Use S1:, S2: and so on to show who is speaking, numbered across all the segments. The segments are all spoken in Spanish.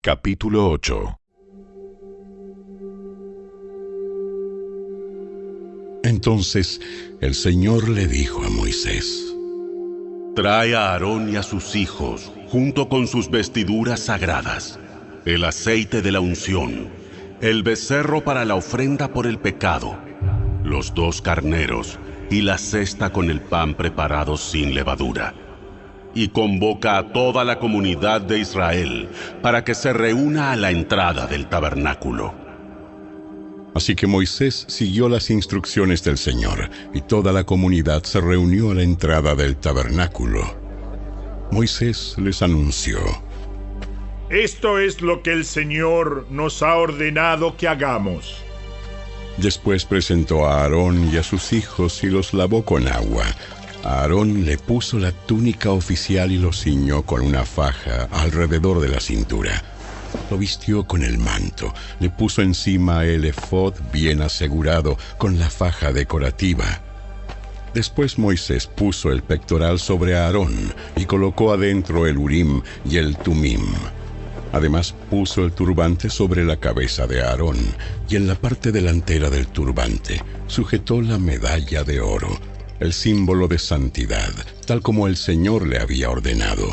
S1: Capítulo 8.
S2: Entonces el Señor le dijo a Moisés:
S3: Trae a Aarón y a sus hijos, junto con sus vestiduras sagradas, el aceite de la unción, el becerro para la ofrenda por el pecado, los 2 carneros y la cesta con el pan preparado sin levadura. Y convoca a toda la comunidad de Israel para que se reúna a la entrada del tabernáculo.
S2: Así que Moisés siguió las instrucciones del Señor, y toda la comunidad se reunió a la entrada del tabernáculo. Moisés les anunció:
S4: Esto es lo que el Señor nos ha ordenado que hagamos.
S2: Después presentó a Aarón y a sus hijos y los lavó con agua. A Aarón le puso la túnica oficial y lo ciñó con una faja alrededor de la cintura. Lo vistió con el manto, le puso encima el efod bien asegurado con la faja decorativa. Después Moisés puso el pectoral sobre Aarón y colocó adentro el Urim y el Tumim. Además puso el turbante sobre la cabeza de Aarón, y en la parte delantera del turbante sujetó la medalla de oro, el símbolo de santidad, tal como el Señor le había ordenado.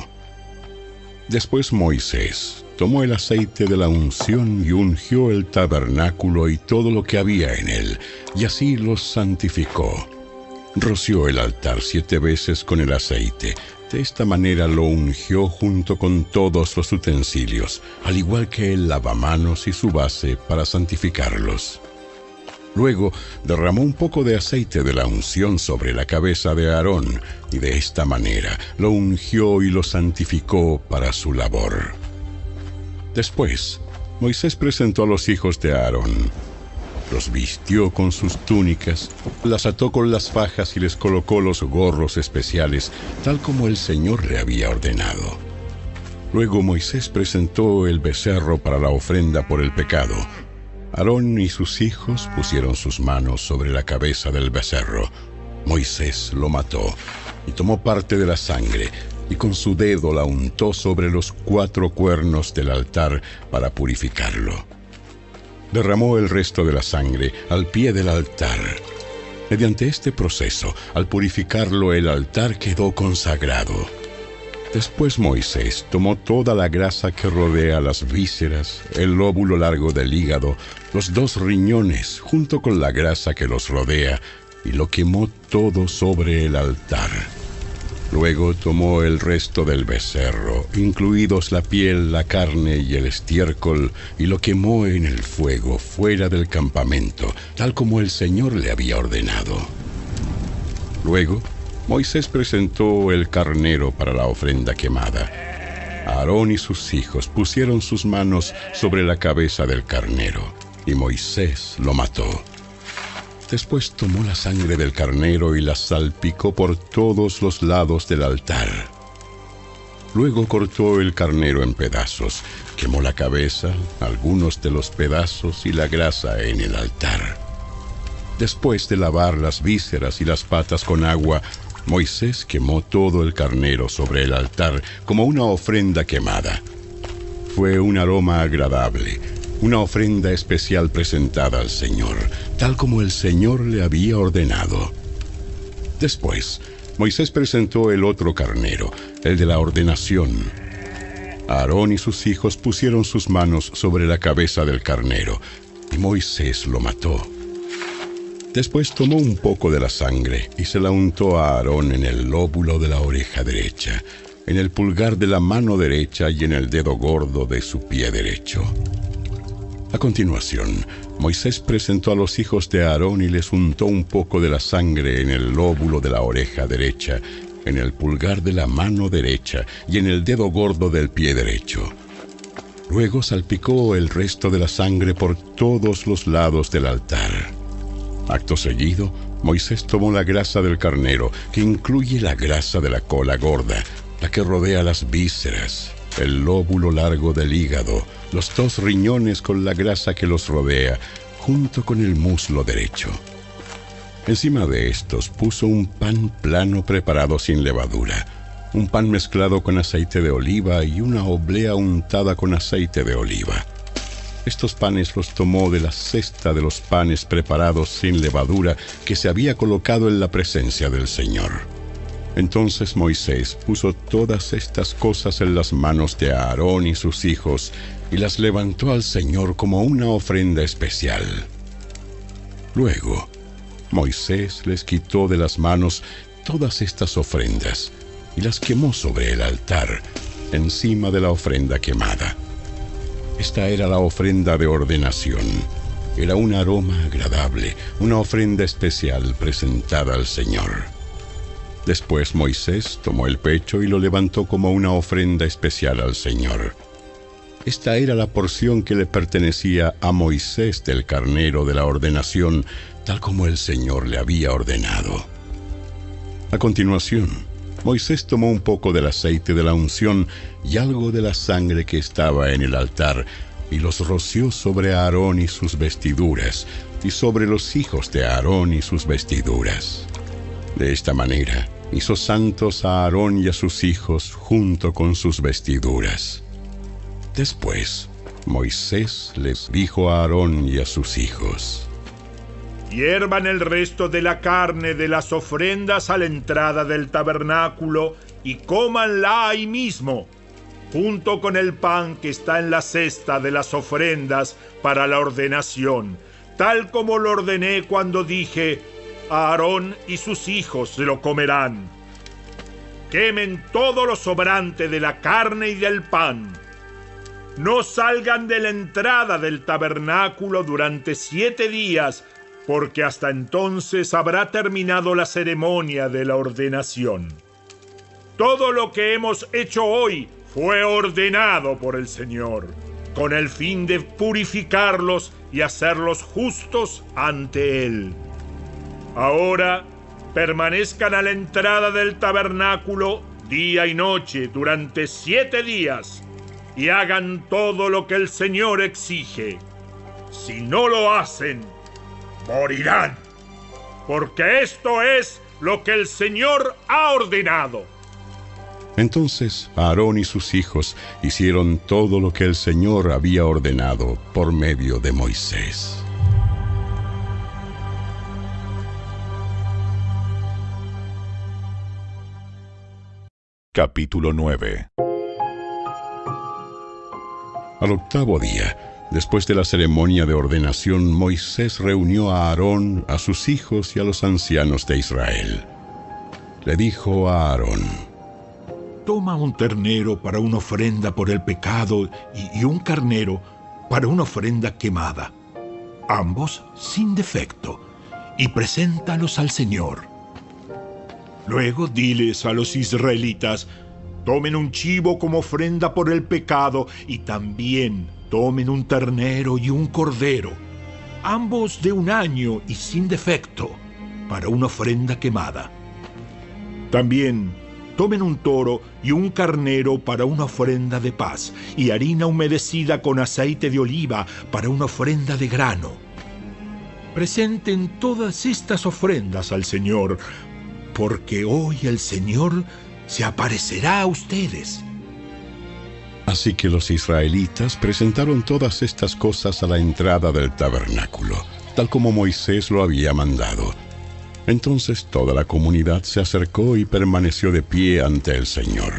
S2: Después Moisés tomó el aceite de la unción y ungió el tabernáculo y todo lo que había en él, y así los santificó. Roció el altar 7 veces con el aceite. De esta manera lo ungió junto con todos los utensilios, al igual que el lavamanos y su base para santificarlos. Luego derramó un poco de aceite de la unción sobre la cabeza de Aarón, y de esta manera lo ungió y lo santificó para su labor. Después, Moisés presentó a los hijos de Aarón. Los vistió con sus túnicas, las ató con las fajas y les colocó los gorros especiales, tal como el Señor le había ordenado. Luego Moisés presentó el becerro para la ofrenda por el pecado. Aarón y sus hijos pusieron sus manos sobre la cabeza del becerro. Moisés lo mató y tomó parte de la sangre, y con su dedo la untó sobre los 4 cuernos del altar para purificarlo. Derramó el resto de la sangre al pie del altar. Mediante este proceso, al purificarlo, el altar quedó consagrado. Después Moisés tomó toda la grasa que rodea las vísceras, el lóbulo largo del hígado, los 2 riñones, junto con la grasa que los rodea, y lo quemó todo sobre el altar. Luego tomó el resto del becerro, incluidos la piel, la carne y el estiércol, y lo quemó en el fuego fuera del campamento, tal como el Señor le había ordenado. Luego, Moisés presentó el carnero para la ofrenda quemada. Aarón y sus hijos pusieron sus manos sobre la cabeza del carnero, y Moisés lo mató. Después tomó la sangre del carnero y la salpicó por todos los lados del altar. Luego cortó el carnero en pedazos, quemó la cabeza, algunos de los pedazos y la grasa en el altar. Después de lavar las vísceras y las patas con agua, Moisés quemó todo el carnero sobre el altar como una ofrenda quemada. Fue un aroma agradable, una ofrenda especial presentada al Señor, tal como el Señor le había ordenado. Después, Moisés presentó el otro carnero, el de la ordenación. Aarón y sus hijos pusieron sus manos sobre la cabeza del carnero, y Moisés lo mató. Después tomó un poco de la sangre y se la untó a Aarón en el lóbulo de la oreja derecha, en el pulgar de la mano derecha y en el dedo gordo de su pie derecho. A continuación, Moisés presentó a los hijos de Aarón y les untó un poco de la sangre en el lóbulo de la oreja derecha, en el pulgar de la mano derecha y en el dedo gordo del pie derecho. Luego salpicó el resto de la sangre por todos los lados del altar. Acto seguido, Moisés tomó la grasa del carnero, que incluye la grasa de la cola gorda, la que rodea las vísceras, el lóbulo largo del hígado, los 2 riñones con la grasa que los rodea, junto con el muslo derecho. Encima de estos puso un pan plano preparado sin levadura. un pan mezclado con aceite de oliva y una oblea untada con aceite de oliva. Estos panes los tomó de la cesta de los panes preparados sin levadura que se había colocado en la presencia del Señor. Entonces Moisés puso todas estas cosas en las manos de Aarón y sus hijos y las levantó al Señor como una ofrenda especial. Luego, Moisés les quitó de las manos todas estas ofrendas y las quemó sobre el altar, encima de la ofrenda quemada. Esta era la ofrenda de ordenación. Era un aroma agradable, una ofrenda especial presentada al Señor. Después Moisés tomó el pecho y lo levantó como una ofrenda especial al Señor. Esta era la porción que le pertenecía a Moisés del carnero de la ordenación, tal como el Señor le había ordenado. A continuación, Moisés tomó un poco del aceite de la unción y algo de la sangre que estaba en el altar, y los roció sobre Aarón y sus vestiduras, y sobre los hijos de Aarón y sus vestiduras. De esta manera hizo santos a Aarón y a sus hijos junto con sus vestiduras. Después, Moisés les dijo a Aarón y a sus hijos:
S4: hiervan el resto de la carne de las ofrendas a la entrada del tabernáculo y cómanla ahí mismo, junto con el pan que está en la cesta de las ofrendas para la ordenación, tal como lo ordené cuando dije: Aarón y sus hijos lo comerán. Quemen todo lo sobrante de la carne y del pan. No salgan de la entrada del tabernáculo durante 7 días, porque hasta entonces habrá terminado la ceremonia de la ordenación. Todo lo que hemos hecho hoy fue ordenado por el Señor, con el fin de purificarlos y hacerlos justos ante Él. Ahora permanezcan a la entrada del tabernáculo día y noche durante 7 días y hagan todo lo que el Señor exige. Si no lo hacen, morirán, porque esto es lo que el Señor ha ordenado.
S2: Entonces Aarón y sus hijos hicieron todo lo que el Señor había ordenado por medio de Moisés.
S1: Capítulo 9.
S2: Al 8º día, después de la ceremonia de ordenación, Moisés reunió a Aarón, a sus hijos y a los ancianos de Israel. Le dijo a Aarón:
S5: toma un ternero para una ofrenda por el pecado y un carnero para una ofrenda quemada, ambos sin defecto, y preséntalos al Señor. Luego diles a los israelitas: tomen un chivo como ofrenda por el pecado y también tomen un ternero y un cordero, ambos de 1 año y sin defecto, para una ofrenda quemada. También tomen un toro y un carnero para una ofrenda de paz, y harina humedecida con aceite de oliva para una ofrenda de grano. Presenten todas estas ofrendas al Señor, porque hoy el Señor se aparecerá a ustedes.
S2: Así que los israelitas presentaron todas estas cosas a la entrada del tabernáculo, tal como Moisés lo había mandado. Entonces toda la comunidad se acercó y permaneció de pie ante el Señor.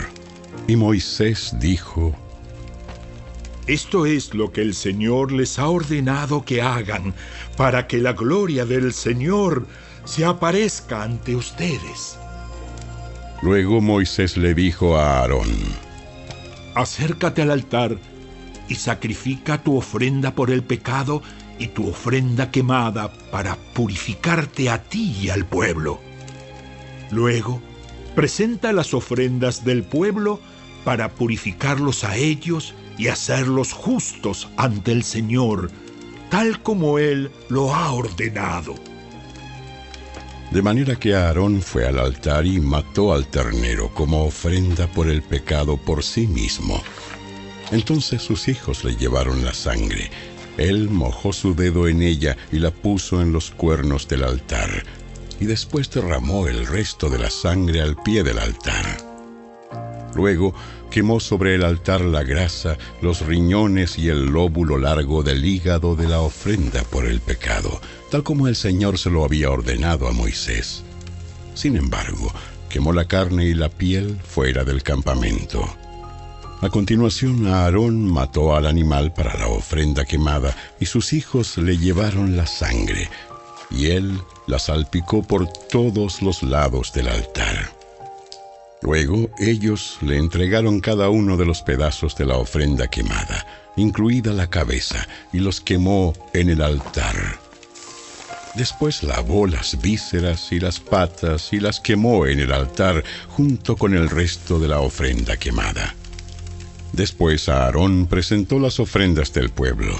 S2: Y Moisés dijo:
S4: esto es lo que el Señor les ha ordenado que hagan, para que la gloria del Señor se aparezca ante ustedes.
S2: Luego Moisés le dijo a Aarón:
S5: acércate al altar y sacrifica tu ofrenda por el pecado y tu ofrenda quemada para purificarte a ti y al pueblo. Luego, presenta las ofrendas del pueblo para purificarlos a ellos y hacerlos justos ante el Señor, tal como Él lo ha ordenado.
S2: De manera que Aarón fue al altar y mató al ternero como ofrenda por el pecado por sí mismo. Entonces sus hijos le llevaron la sangre. Él mojó su dedo en ella y la puso en los cuernos del altar, y después derramó el resto de la sangre al pie del altar. Luego quemó sobre el altar la grasa, los riñones y el lóbulo largo del hígado de la ofrenda por el pecado, tal como el Señor se lo había ordenado a Moisés. Sin embargo, quemó la carne y la piel fuera del campamento. A continuación, Aarón mató al animal para la ofrenda quemada y sus hijos le llevaron la sangre, y él la salpicó por todos los lados del altar. Luego ellos le entregaron cada uno de los pedazos de la ofrenda quemada, incluida la cabeza, y los quemó en el altar. Después lavó las vísceras y las patas y las quemó en el altar junto con el resto de la ofrenda quemada. Después Aarón presentó las ofrendas del pueblo.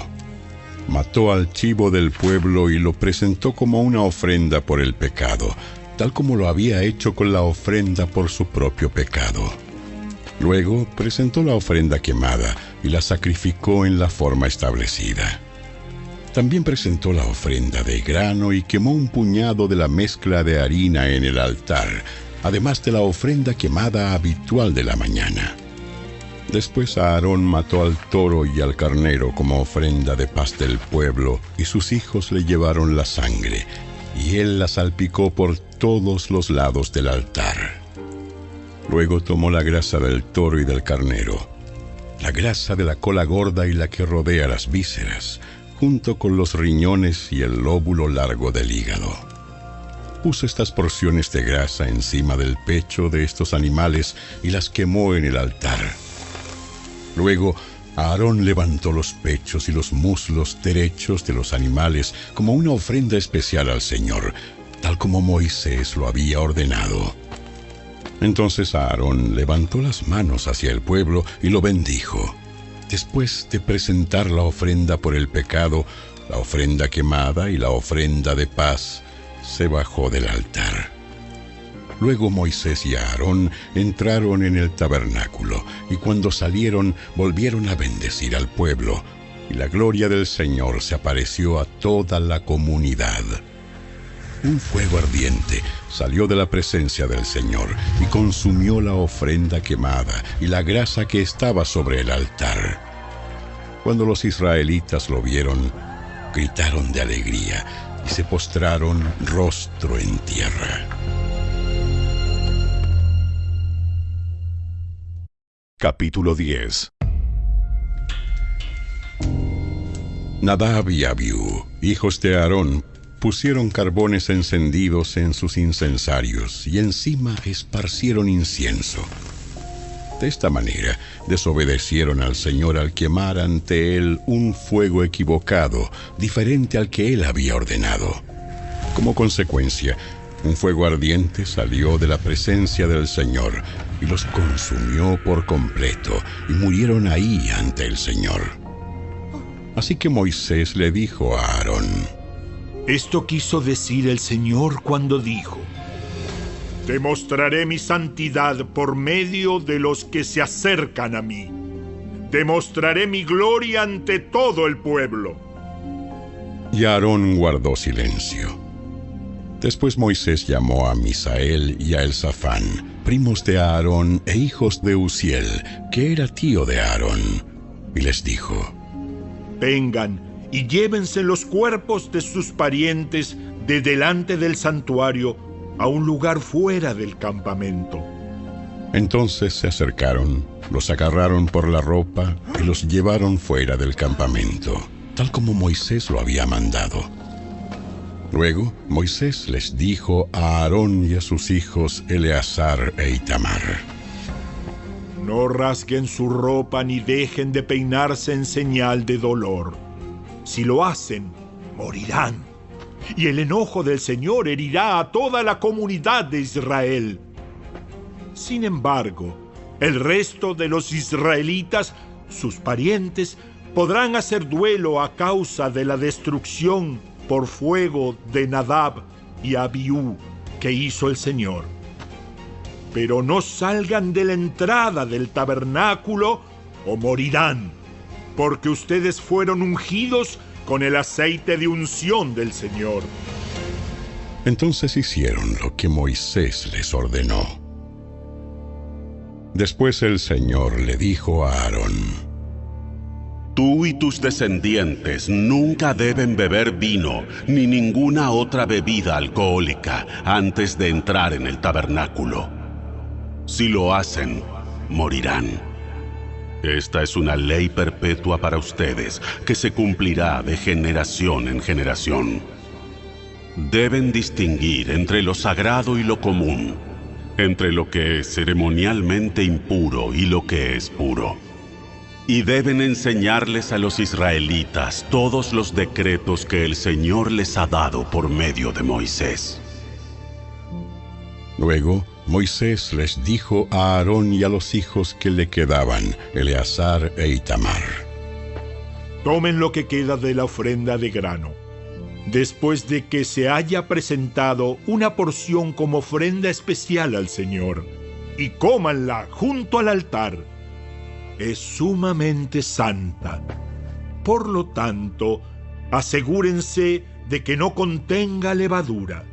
S2: Mató al chivo del pueblo y lo presentó como una ofrenda por el pecado, tal como lo había hecho con la ofrenda por su propio pecado. Luego presentó la ofrenda quemada y la sacrificó en la forma establecida. También presentó la ofrenda de grano y quemó un puñado de la mezcla de harina en el altar, además de la ofrenda quemada habitual de la mañana. Después Aarón mató al toro y al carnero como ofrenda de paz del pueblo, y sus hijos le llevaron la sangre, y él la salpicó por todos los lados del altar. Luego tomó la grasa del toro y del carnero, la grasa de la cola gorda y la que rodea las vísceras, junto con los riñones y el lóbulo largo del hígado. Puso estas porciones de grasa encima del pecho de estos animales y las quemó en el altar. Luego Aarón levantó los pechos y los muslos derechos de los animales como una ofrenda especial al Señor, tal como Moisés lo había ordenado. Entonces Aarón levantó las manos hacia el pueblo y lo bendijo. Después de presentar la ofrenda por el pecado, la ofrenda quemada y la ofrenda de paz, se bajó del altar. Luego Moisés y Aarón entraron en el tabernáculo, y cuando salieron volvieron a bendecir al pueblo, y la gloria del Señor se apareció a toda la comunidad. Un fuego ardiente salió de la presencia del Señor y consumió la ofrenda quemada y la grasa que estaba sobre el altar. Cuando los israelitas lo vieron, gritaron de alegría y se postraron rostro en tierra.
S3: Capítulo 10.
S2: Nadab y Abiú, hijos de Aarón, pusieron carbones encendidos en sus incensarios y encima esparcieron incienso. De esta manera desobedecieron al Señor al quemar ante él un fuego equivocado, diferente al que él había ordenado. Como consecuencia, un fuego ardiente salió de la presencia del Señor y los consumió por completo, y murieron ahí ante el Señor. Así que Moisés le dijo a Aarón:
S4: Esto quiso decir el Señor cuando dijo: Te mostraré mi santidad por medio de los que se acercan a mí. Te mostraré mi gloria ante todo el pueblo.
S2: Y Aarón guardó silencio. Después Moisés llamó a Misael y a Elzafán, primos de Aarón e hijos de Uziel, que era tío de Aarón, y les dijo:
S4: Vengan y llévense los cuerpos de sus parientes de delante del santuario a un lugar fuera del campamento.
S2: Entonces se acercaron, los agarraron por la ropa y los llevaron fuera del campamento, tal como Moisés lo había mandado. Luego Moisés les dijo a Aarón y a sus hijos Eleazar e Itamar:
S4: No rasguen su ropa ni dejen de peinarse en señal de dolor. Si lo hacen, morirán. Y el enojo del Señor herirá a toda la comunidad de Israel. Sin embargo, el resto de los israelitas, sus parientes, podrán hacer duelo a causa de la destrucción por fuego de Nadab y Abiú que hizo el Señor. Pero no salgan de la entrada del tabernáculo o morirán, porque ustedes fueron ungidos con el aceite de unción del Señor.
S2: Entonces hicieron lo que Moisés les ordenó. Después el Señor le dijo a Aarón:
S3: Tú y tus descendientes nunca deben beber vino ni ninguna otra bebida alcohólica antes de entrar en el tabernáculo. Si lo hacen, morirán. Esta es una ley perpetua para ustedes, que se cumplirá de generación en generación. Deben distinguir entre lo sagrado y lo común, entre lo que es ceremonialmente impuro y lo que es puro. Y deben enseñarles a los israelitas todos los decretos que el Señor les ha dado por medio de Moisés.
S2: Luego Moisés les dijo a Aarón y a los hijos que le quedaban, Eleazar e Itamar:
S4: Tomen lo que queda de la ofrenda de grano, después de que se haya presentado una porción como ofrenda especial al Señor, y cómanla junto al altar. Es sumamente santa. Por lo tanto, asegúrense de que no contenga levadura.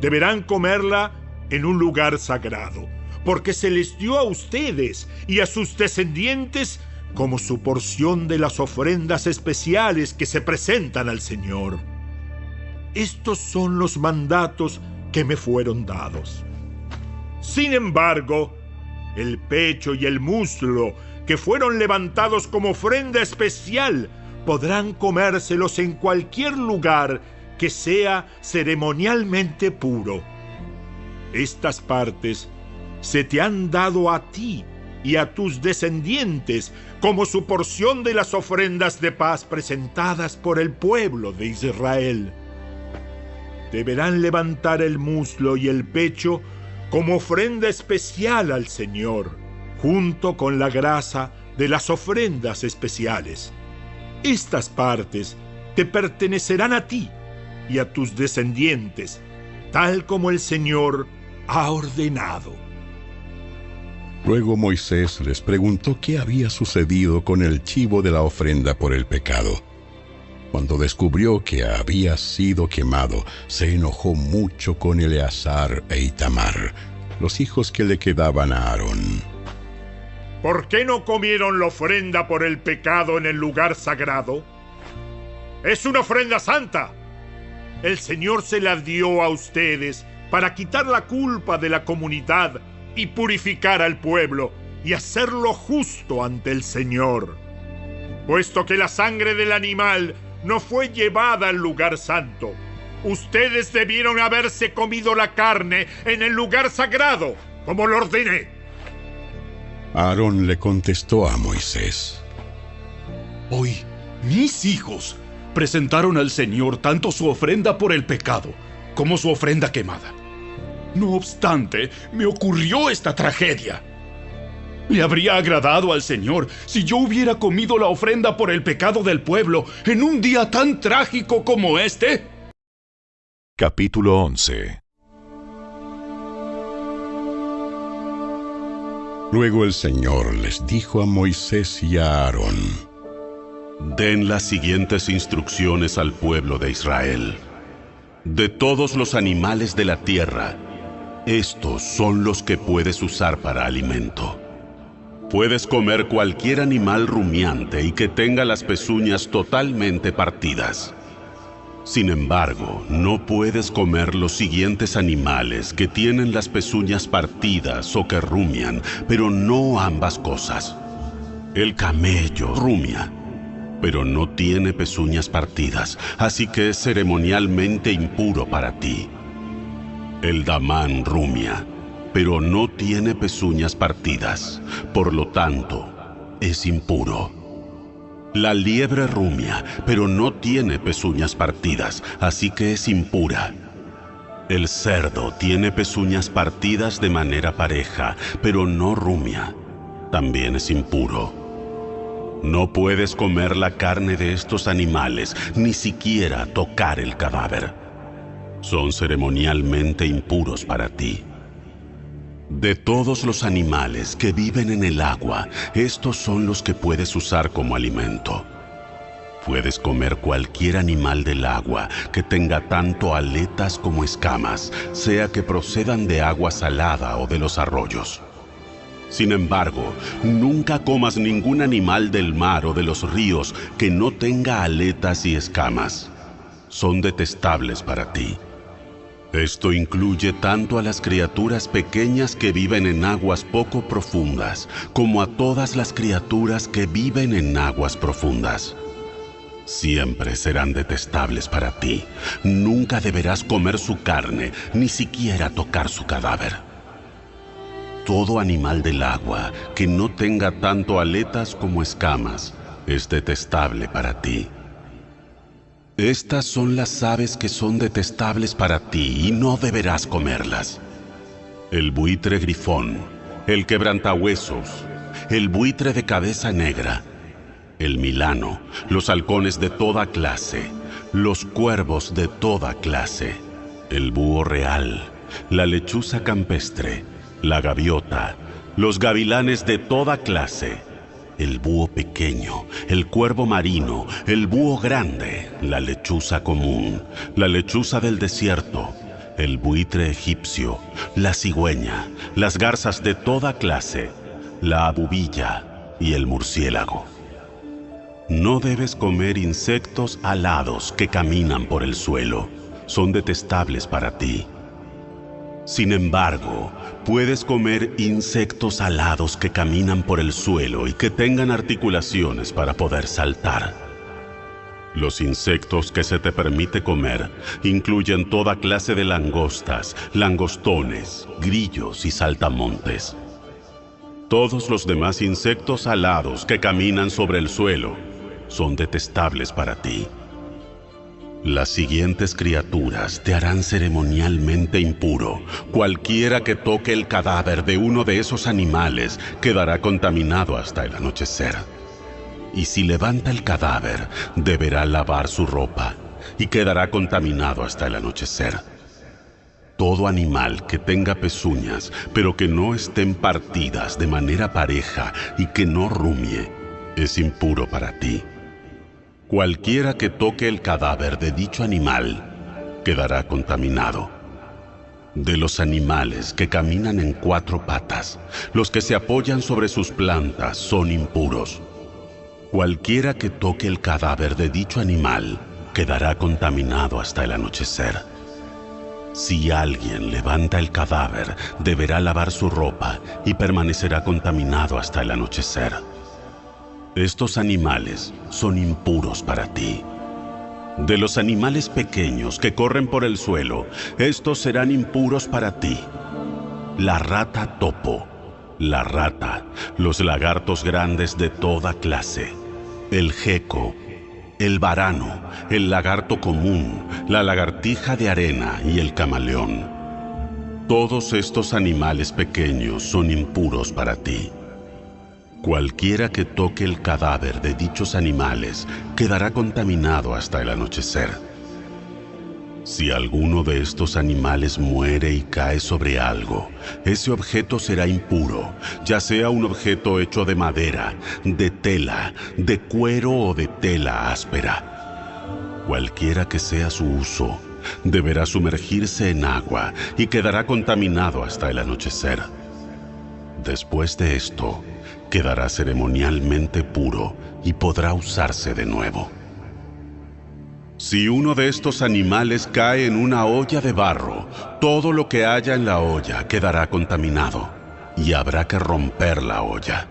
S4: Deberán comerla en un lugar sagrado, porque se les dio a ustedes y a sus descendientes como su porción de las ofrendas especiales que se presentan al Señor. Estos son los mandatos que me fueron dados. Sin embargo, el pecho y el muslo, que fueron levantados como ofrenda especial, podrán comérselos en cualquier lugar que sea ceremonialmente puro. Estas partes se te han dado a ti y a tus descendientes como su porción de las ofrendas de paz presentadas por el pueblo de Israel. Deberán levantar el muslo y el pecho como ofrenda especial al Señor, junto con la grasa de las ofrendas especiales. Estas partes te pertenecerán a ti y a tus descendientes, tal como el Señor ha ordenado.
S2: Luego Moisés les preguntó qué había sucedido con el chivo de la ofrenda por el pecado. Cuando descubrió que había sido quemado, se enojó mucho con Eleazar e Itamar, los hijos que le quedaban a Aarón.
S4: ¿Por qué no comieron la ofrenda por el pecado en el lugar sagrado? ¡Es una ofrenda santa! El Señor se la dio a ustedes para quitar la culpa de la comunidad y purificar al pueblo y hacerlo justo ante el Señor. Puesto que la sangre del animal no fue llevada al lugar santo, ustedes debieron haberse comido la carne en el lugar sagrado, como lo ordené.
S2: Aarón le contestó a Moisés:
S1: Hoy, mis hijos presentaron al Señor tanto su ofrenda por el pecado como su ofrenda quemada. No obstante, me ocurrió esta tragedia. ¿Le habría agradado al Señor si yo hubiera comido la ofrenda por el pecado del pueblo en un día tan trágico como este?
S6: Capítulo 11.
S2: Luego el Señor les dijo a Moisés y a Aarón:
S3: Den las siguientes instrucciones al pueblo de Israel. De todos los animales de la tierra, estos son los que puedes usar para alimento. Puedes comer cualquier animal rumiante y que tenga las pezuñas totalmente partidas. Sin embargo, no puedes comer los siguientes animales que tienen las pezuñas partidas o que rumian, pero no ambas cosas. El camello rumia, pero no tiene pezuñas partidas, así que es ceremonialmente impuro para ti. El damán rumia, pero no tiene pezuñas partidas, por lo tanto, es impuro. La liebre rumia, pero no tiene pezuñas partidas, así que es impura. El cerdo tiene pezuñas partidas de manera pareja, pero no rumia. También es impuro. No puedes comer la carne de estos animales, ni siquiera tocar el cadáver. Son ceremonialmente impuros para ti. De todos los animales que viven en el agua, estos son los que puedes usar como alimento. Puedes comer cualquier animal del agua que tenga tanto aletas como escamas, sea que procedan de agua salada o de los arroyos. Sin embargo, nunca comas ningún animal del mar o de los ríos que no tenga aletas y escamas. Son detestables para ti. Esto incluye tanto a las criaturas pequeñas que viven en aguas poco profundas, como a todas las criaturas que viven en aguas profundas. Siempre serán detestables para ti. Nunca deberás comer su carne, ni siquiera tocar su cadáver. Todo animal del agua que no tenga tanto aletas como escamas es detestable para ti. Estas son las aves que son detestables para ti y no deberás comerlas: el buitre grifón, el quebrantahuesos, el buitre de cabeza negra, el milano, los halcones de toda clase, los cuervos de toda clase, el búho real, la lechuza campestre, la gaviota, los gavilanes de toda clase, el búho pequeño, el cuervo marino, el búho grande, la lechuza común, la lechuza del desierto, el buitre egipcio, la cigüeña, las garzas de toda clase, la abubilla y el murciélago. No debes comer insectos alados que caminan por el suelo. Son detestables para ti. Sin embargo, puedes comer insectos alados que caminan por el suelo y que tengan articulaciones para poder saltar. Los insectos que se te permite comer incluyen toda clase de langostas, langostones, grillos y saltamontes. Todos los demás insectos alados que caminan sobre el suelo son detestables para ti. Las siguientes criaturas te harán ceremonialmente impuro. Cualquiera que toque el cadáver de uno de esos animales quedará contaminado hasta el anochecer. Y si levanta el cadáver, deberá lavar su ropa y quedará contaminado hasta el anochecer. Todo animal que tenga pezuñas, pero que no estén partidas de manera pareja y que no rumie, es impuro para ti. Cualquiera que toque el cadáver de dicho animal quedará contaminado. De los animales que caminan en 4 patas, los que se apoyan sobre sus plantas son impuros. Cualquiera que toque el cadáver de dicho animal quedará contaminado hasta el anochecer. Si alguien levanta el cadáver, deberá lavar su ropa y permanecerá contaminado hasta el anochecer. Estos animales son impuros para ti. De los animales pequeños que corren por el suelo, estos serán impuros para ti: la rata topo, la rata, los lagartos grandes de toda clase, el geco, el varano, el lagarto común, la lagartija de arena y el camaleón. Todos estos animales pequeños son impuros para ti. Cualquiera que toque el cadáver de dichos animales quedará contaminado hasta el anochecer. Si alguno de estos animales muere y cae sobre algo, ese objeto será impuro, ya sea un objeto hecho de madera, de tela, de cuero o de tela áspera. Cualquiera que sea su uso, deberá sumergirse en agua y quedará contaminado hasta el anochecer. Después de esto, quedará ceremonialmente puro y podrá usarse de nuevo. Si uno de estos animales cae en una olla de barro, todo lo que haya en la olla quedará contaminado y habrá que romper la olla.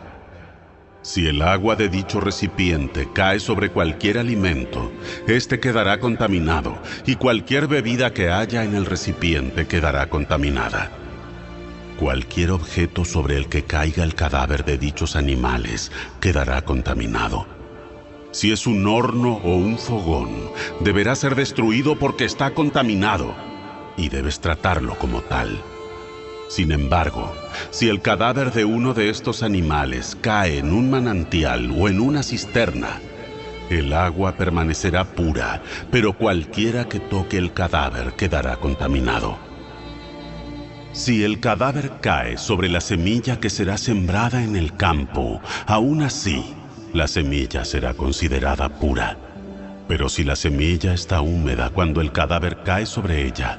S3: Si el agua de dicho recipiente cae sobre cualquier alimento, este quedará contaminado y cualquier bebida que haya en el recipiente quedará contaminada. Cualquier objeto sobre el que caiga el cadáver de dichos animales quedará contaminado. Si es un horno o un fogón, deberá ser destruido porque está contaminado y debes tratarlo como tal. Sin embargo, si el cadáver de uno de estos animales cae en un manantial o en una cisterna, el agua permanecerá pura, pero cualquiera que toque el cadáver quedará contaminado. Si el cadáver cae sobre la semilla que será sembrada en el campo, aún así, la semilla será considerada pura. Pero si la semilla está húmeda cuando el cadáver cae sobre ella,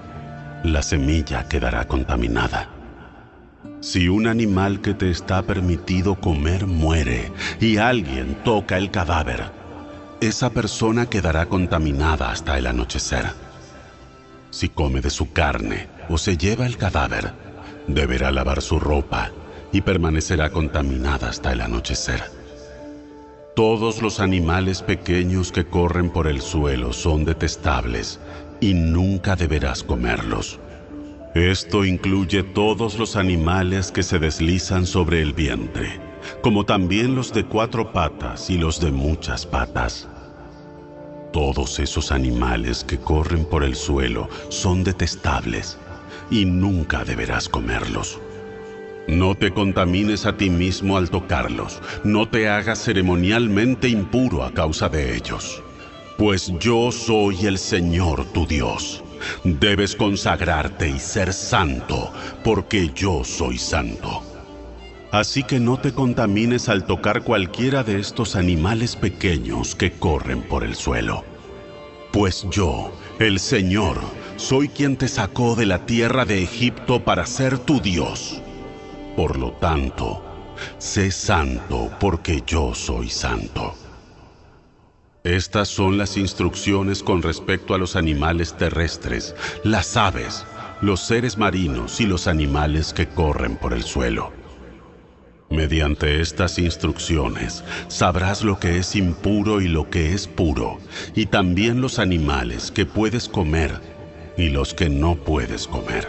S3: la semilla quedará contaminada. Si un animal que te está permitido comer muere y alguien toca el cadáver, esa persona quedará contaminada hasta el anochecer. Si come de su carne o se lleva el cadáver, deberá lavar su ropa y permanecerá contaminada hasta el anochecer. Todos los animales pequeños que corren por el suelo son detestables y nunca deberás comerlos. Esto incluye todos los animales que se deslizan sobre el vientre, como también los de 4 patas y los de muchas patas. Todos esos animales que corren por el suelo son detestables y nunca deberás comerlos. No te contamines a ti mismo al tocarlos, no te hagas ceremonialmente impuro a causa de ellos. Pues yo soy el Señor tu Dios. Debes consagrarte y ser santo, porque yo soy santo. Así que no te contamines al tocar cualquiera de estos animales pequeños que corren por el suelo. Pues yo, el Señor, soy quien te sacó de la tierra de Egipto para ser tu Dios. Por lo tanto, sé santo porque yo soy santo. Estas son las instrucciones con respecto a los animales terrestres, las aves, los seres marinos y los animales que corren por el suelo. Mediante estas instrucciones sabrás lo que es impuro y lo que es puro, y también los animales que puedes comer y los que no puedes comer.